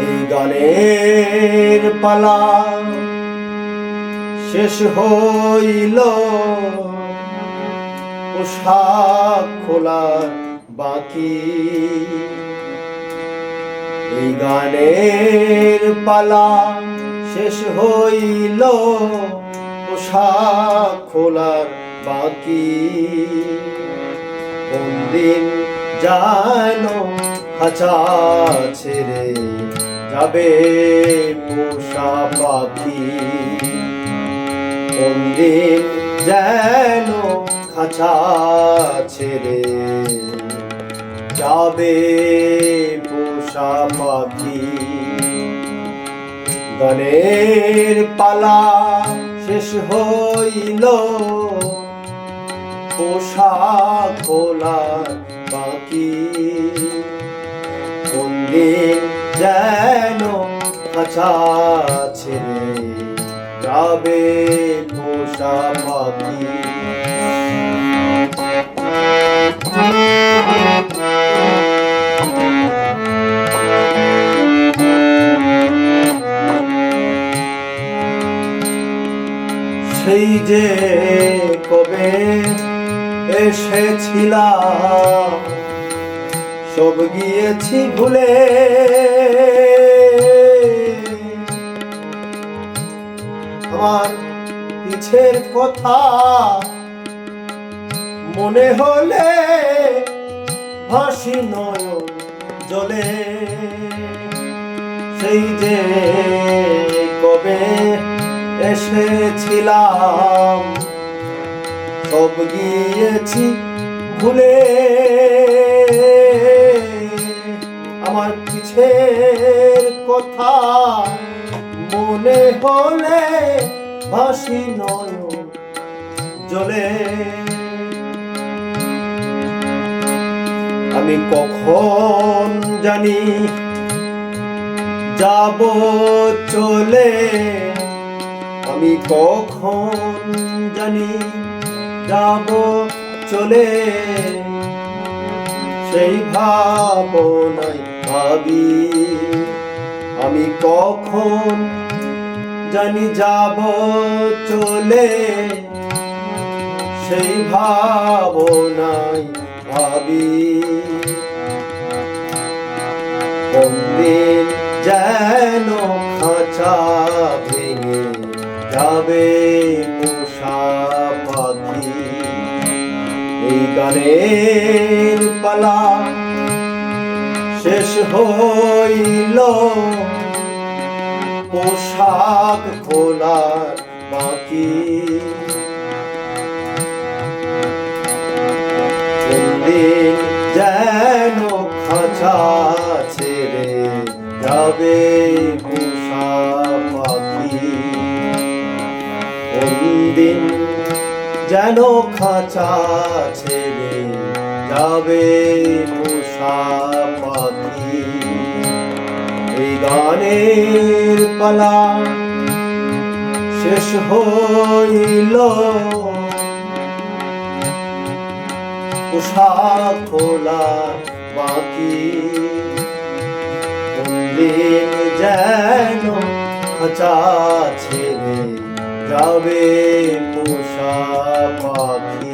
এই গানের পালা শেষ হইল, পোশাক খোলার বাকি। এই গানের পালা শেষ হইল, পোশাক খোলার বাকি। কোন দিন যেন খাঁচা ছেড়ে যাবে পোষা পাখি। কোন দিন যেন খাঁচা ছেড়ে যাবে পোষা পাখি। গানের পালা শেষ হইল, পোশাক খোলার বাকি। কোন দিন যেন খাঁচা ছেড়ে যাবে পোষা পাখি। সেই যে কবে এসেছিলাম, সব গিয়েছি ভুলে। আমার পিছের কথা মনে হলে ভাসি নয়ন জলে। সেই যে কবে এসেছিলাম, সব গিয়েছি ভুলে। আমার পিছের কথা মনে হলে ভাসি নয়ন জলে। আমি কখন জানি যাব চলে, আমি কখন জানি যাব চলে। সেই ভাবনাই ভাবি, আমি কখন জানি যাব চলে। সেই ভাবনাই ভাবি, কোন দিন যেন খাঁচা ভেঙে যাবে পোষা পাখি। এই গানের পালা শেষ হইল, পোশাক খোলার বাকি। কোন দিন যেন খাঁচা ছেড়ে যাবে পোষা পাখি। কোন দিন যেন খাঁচা ছেড়ে যাবে পোষা পাখি। এই গানের পালা শেষ হইল, পোশাক খোলার বাকি। কোন দিন যেন খাঁচা ছেড়ে যাবে পোষা পাখি।